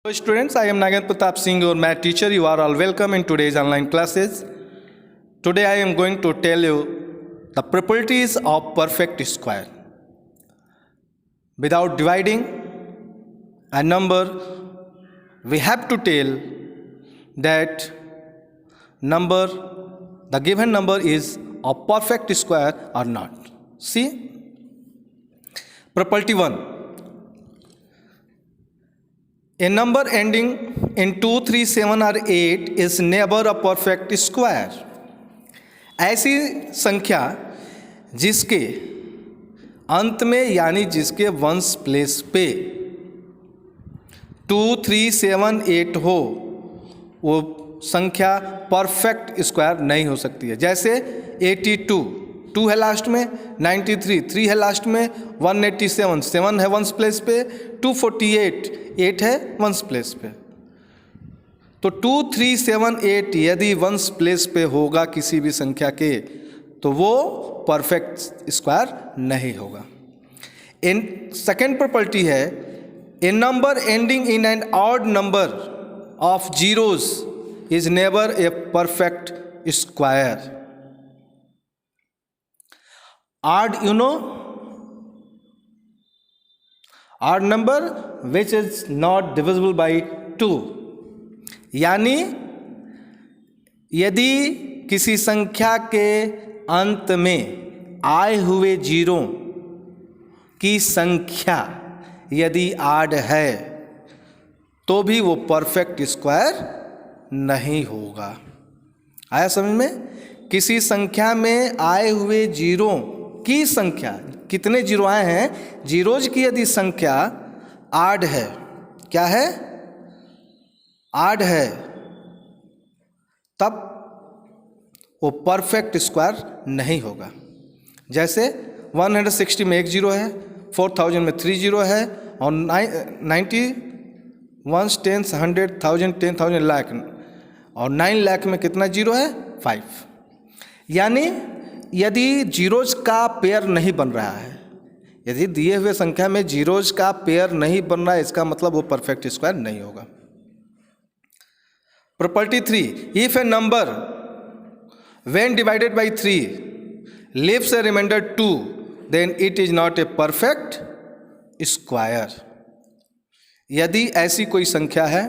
Hello students, I am Nagend Pratap Singh, your math teacher. You are all welcome in today's online classes. Today I am going to tell you the properties of perfect square. Without dividing a number, we have to tell that the given number is a perfect square or not. See, property 1. A number ending in 2, 3, 7 or 8 is never a perfect square. ऐसी संख्या जिसके अंत में यानी जिसके वंश place पे 2, 3, 7, 8 हो वो संख्या परफेक्ट स्क्वायर नहीं हो सकती है। जैसे 82 2 है लास्ट में, 93 3 है लास्ट में, 187 7 है वंश प्लेस पे, 248 8 है वंश प्लेस पे। तो 2, 3, 7, 8 यदि वंश प्लेस पे होगा किसी भी संख्या के तो वो परफेक्ट स्क्वायर नहीं होगा। इन सेकेंड प्रॉपर्टी है a number ending in an odd number of zeros is never a perfect square. Odd, you know, odd number which is not divisible by 2, यानी यदि किसी संख्या के अंत में आए हुए जीरो की संख्या यदि आड है तो भी वो परफेक्ट स्क्वायर नहीं होगा। आया समझ में? किसी संख्या में आए हुए जीरो की संख्या, कितने जीरो आए हैं, जीरोज की यदि संख्या आड है, क्या है, आड है, तब वो परफेक्ट स्क्वायर नहीं होगा। जैसे 160 में 1 जीरो है, 4000 में 3 जीरो है, और 90 1 10 100 1000 10,000 लाख, और 9 लाख में कितना जीरो है, 5। यानी यदि जीरोज का पेयर नहीं बन रहा है, यदि दिए हुए संख्या में जीरोज का पेयर नहीं बन रहा है, इसका मतलब वो परफेक्ट स्क्वायर नहीं होगा। Property 3, if a number when divided by 3 leaves a remainder 2 then it is not a perfect square. यदि ऐसी कोई संख्या है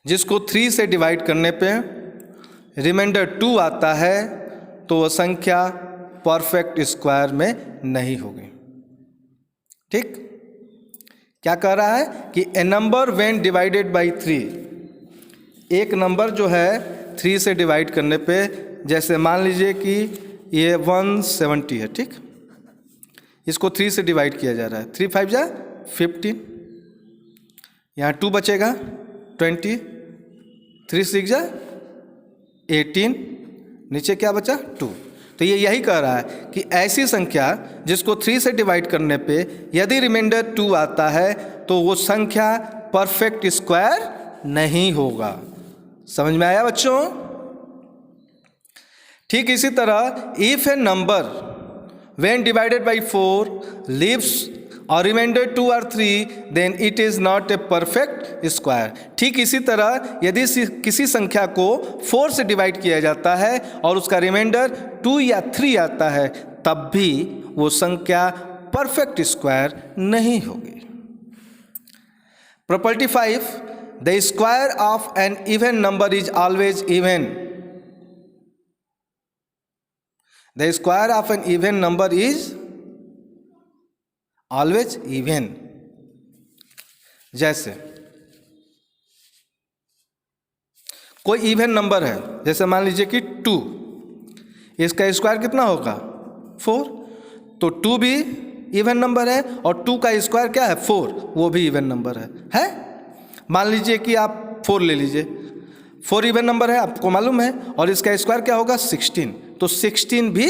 जिसको 3 से डिवाइड करने पे रिमाइंडर 2 आता है तो वह संख्या परफेक्ट स्क्वायर में नहीं होगी। ठीक, क्या कह रहा है कि ए नंबर व्हेन डिवाइडेड बाय 3, एक नंबर जो है 3 से डिवाइड करने पे, जैसे मान लीजिए कि ये 170 है, ठीक, इसको 3 से डिवाइड किया जा रहा है, 3 5 जा 15, यहाँ 2 बचेगा 20, 3 6 जा 18, नीचे क्या बचा 2। तो ये यही कह रहा है कि ऐसी संख्या जिसको 3 से डिवाइड करने पे यदि रिमाइंडर 2 आता है तो वो संख्या परफेक्ट स्क्वायर नहीं होगा। समझ में आया बच्चों? ठीक इसी तरह if a number when divided by 4 leaves और रिमाइंडर 2 और 3 then it is not a perfect square. ठीक इसी तरह यदि किसी संख्या को 4 से डिवाइड किया जाता है और उसका रिमाइंडर 2 या 3 आता है तब भी वो संख्या परफेक्ट स्क्वायर नहीं होगी। Property 5, the square of an even number is always even. The square of an even number is always even. जैसे कोई इवन नंबर है, जैसे मान लीजिए कि 2, इसका स्क्वायर कितना होगा 4, तो 2 भी इवन नंबर है और 2 का स्क्वायर क्या है 4, वो भी इवन नंबर है? मान लीजिए कि आप 4 ले लीजिए, 4 इवन नंबर है, आपको मालूम है, और इसका स्क्वायर क्या होगा 16, तो 16 भी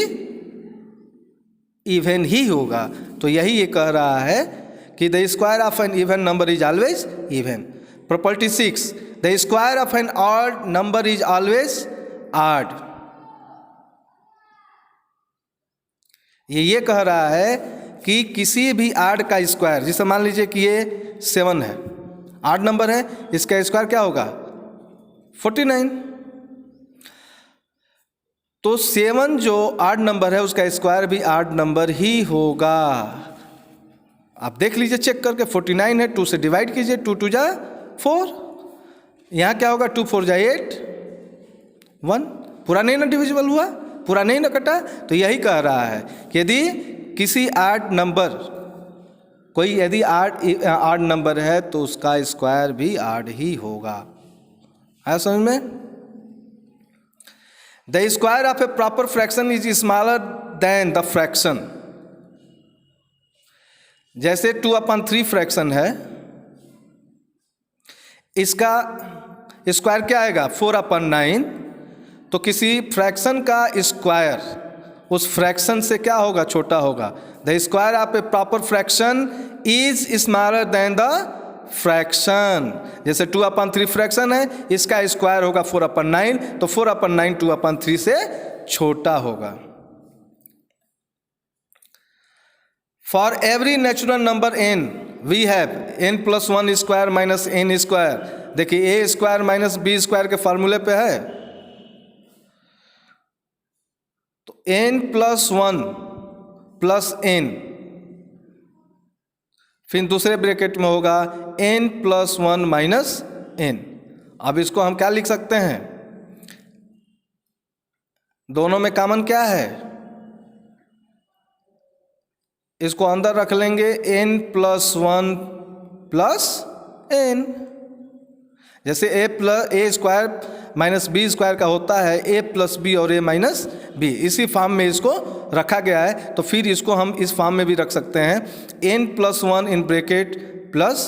इवन ही होगा। तो यही ये कह रहा है कि the square of an even number is always even. Property 6, the square of an odd number is always odd. ये कह रहा है कि किसी भी आड का स्क्वायर, जिसे मान लीजिए कि ये 7 है, आड नंबर है, इसका स्क्वायर क्या होगा 49। तो 7 जो आड नंबर है उसका स्क्वायर भी आड नंबर ही होगा। आप देख लीजिए चेक करके, 49 है, 2 से डिवाइड कीजिए, 2 2 जा 4, यहाँ क्या होगा 2 4 जा 8, 1, पूरा नहीं ना डिविजिबल हुआ, पूरा नहीं ना कटा। तो यही कह रहा है कि यदि किसी आड नंबर, कोई यदि आड नंबर है तो उसका स्क्वायर भी आड ही होगा। है समझ में? The square of A proper fraction is smaller than the fraction. जैसे 2/3 फ्रैक्शन है, इसका स्क्वायर क्या आएगा 4/9। तो किसी फ्रैक्शन का स्क्वायर उस फ्रैक्शन से क्या होगा, छोटा होगा। The square of A proper fraction is smaller than the fraction. जैसे 2/3 फ्रैक्शन है, इसका स्क्वायर होगा 4/9, तो 4/9 2/3 से छोटा होगा। For every natural number n we have n+1 square minus n square. देखिए a square minus b square के फॉर्मूले पे है, तो n+1 प्लस n, फिर दूसरे ब्रैकेट में होगा n+1 माइनस n। अब इसको हम क्या लिख सकते हैं, दोनों में कॉमन क्या है, इसको अंदर रख लेंगे n+1 प्लस n। जैसे a square minus b square का होता है a+b और a माइनस b, इसी फॉर्म में इसको रखा गया है। तो फिर इसको हम इस फॉर्म में भी रख सकते हैं n+1 in bracket plus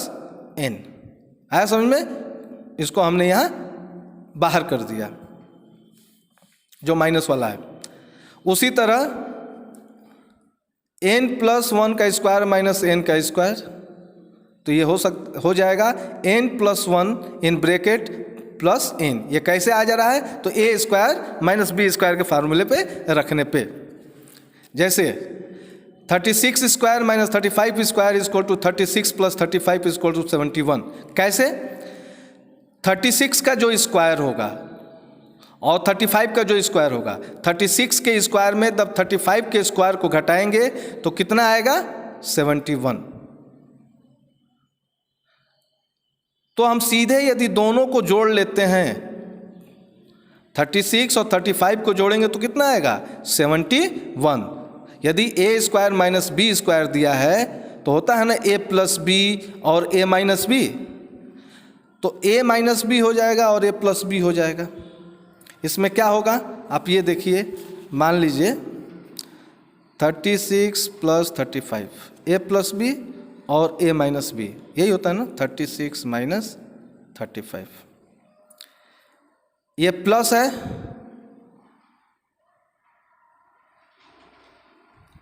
n। आया समझ में? इसको हमने यहाँ बाहर कर दिया जो माइनस वाला है। उसी तरह n+1 का स्क्वायर माइनस n का स्क्वायर, तो ये हो जाएगा n+1 in bracket plus n। ये कैसे आ जा रहा है, तो a square minus b square के फार्मूले पे रखने पे। जैसे 36 square minus 35 square is equal to 36 plus 35 is equal to 71। कैसे? 36 का जो स्क्वायर होगा और 35 का जो स्क्वायर होगा, 36 के स्क्वायर में जब 35 के स्क्वायर को घटाएंगे तो कितना आएगा 71। तो हम सीधे यदि दोनों को जोड़ लेते हैं, 36 और 35 को जोड़ेंगे तो कितना आएगा 71। यदि a square minus b square दिया है तो होता है ना a+b और a माइनस b, तो a माइनस b हो जाएगा और a+b हो जाएगा। इसमें क्या होगा आप ये देखिए, मान लीजिए 36 प्लस 35 a+b और a माइनस b, यही होता है ना 36 माइनस 35। ये प्लस है,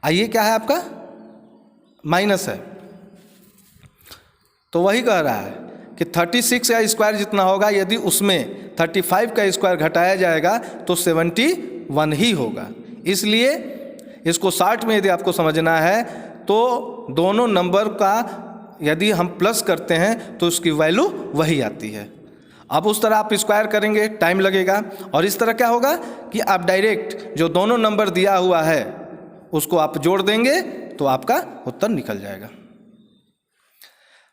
ये क्या है आपका माइनस है। तो वही कह रहा है कि 36 का स्क्वायर जितना होगा, यदि उसमें 35 का स्क्वायर घटाया जाएगा तो 71 ही होगा। इसलिए इसको शॉर्ट में यदि आपको समझना है तो दोनों नंबर का यदि हम प्लस करते हैं तो उसकी वैल्यू वही आती है। अब उस तरह आप स्क्वायर करेंगे टाइम लगेगा, और इस तरह क्या होगा कि आप डायरेक्ट जो दोनों नंबर दिया हुआ है उसको आप जोड़ देंगे तो आपका उत्तर निकल जाएगा।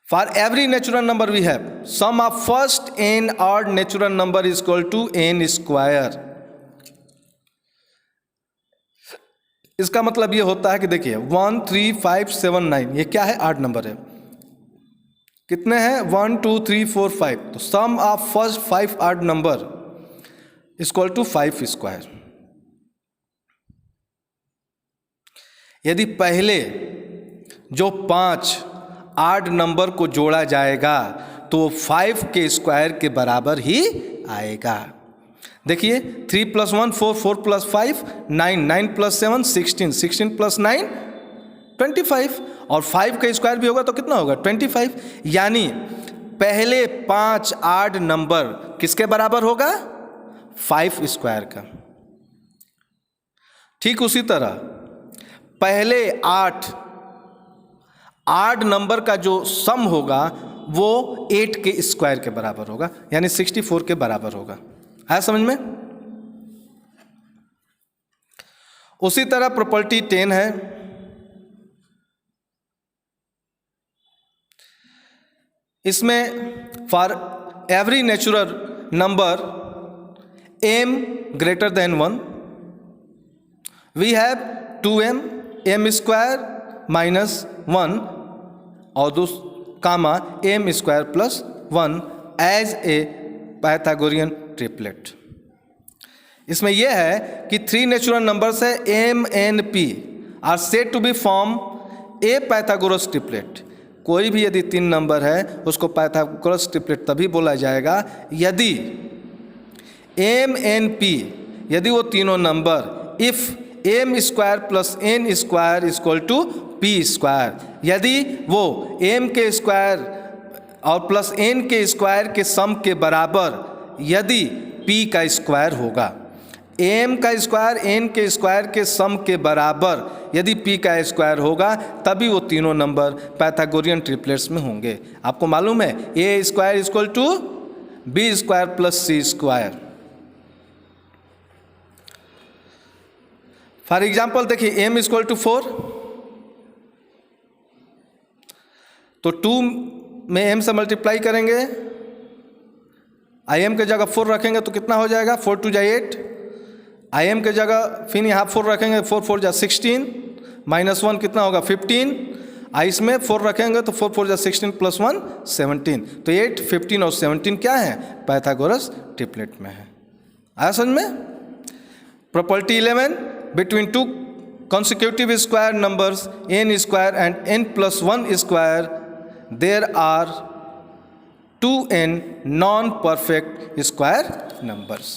For every natural number we have sum of first n odd natural number is equal to n square. इसका मतलब ये होता है कि देखिए 1 3 5 7 9 ये क्या है, आड नंबर है। कितने हैं 1 2 3 4 5, तो sum of first 5 odd number equal to 5 square. यदि पहले जो 5 आड नंबर को जोड़ा जाएगा तो 5 के स्क्वायर के बराबर ही आएगा। देखिए 3 + 1 4, 4 + 5 9, 9 + 7 16, 16 + 9 25, और 5 का स्क्वायर भी होगा तो कितना होगा 25। यानी पहले 5 आड नंबर किसके बराबर होगा 5 स्क्वायर का। ठीक उसी तरह पहले 8 आड नंबर का जो सम होगा वो 8 के स्क्वायर के बराबर होगा, यानी 64 के बराबर होगा। आया समझ में? उसी तरह प्रॉपर्टी 10 है। इसमें for every natural number m greater than 1 we have 2m m square minus 1 और कामा m square plus 1 as a Pythagorean triplet। इसमें यह है कि 3 नेचुरल नंबर्स है m n p are said to be form a Pythagoras triplet. कोई भी यदि 3 number है उसको पाइथागोरस ट्रिपलेट तभी बोला जाएगा यदि एम एन पी, यदि वो तीनों number if M square plus N square equal to P square, यदि वो एम के स्क्वायर और प्लस एन के स्क्वायर के सम के बराबर यदि पी का स्क्वायर होगा, एम का स्क्वायर एन के स्क्वायर के सम के बराबर यदि पी का स्क्वायर होगा, तभी वो तीनों नंबर पाइथागोरियन ट्रिपलेट्स में होंगे। आपको मालूम है a square equal to b square plus c square. For example देखिए एम इक्वल टू 4, तो 2 में एम से मल्टीप्लाई करेंगे, आई एम के जगह 4 रखेंगे तो कितना हो जाएगा, 4 2 जा 8, आई एम के जगह फिर यहाँ 4 रखेंगे, 4 4 जा 16, माइनस 1 कितना होगा 15, आई इसमें 4 रखेंगे तो 4 4 जा 16 प्लस 1 17, तो 8 15 और 17 क्या है, पाइथागोरस ट्रिपलेट में है। आया समझ में? Property 11, between 2 consecutive square numbers n square and n plus 1 square there are 2n non-perfect square numbers।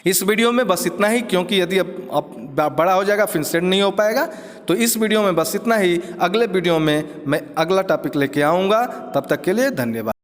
इस वीडियो में बस इतना ही, क्योंकि यदि अब बड़ा हो जाएगा फिर सेट नहीं हो पाएगा, तो इस वीडियो में बस इतना ही। अगले वीडियो में मैं अगला टॉपिक लेके आऊँगा, तब तक के लिए धन्यवाद।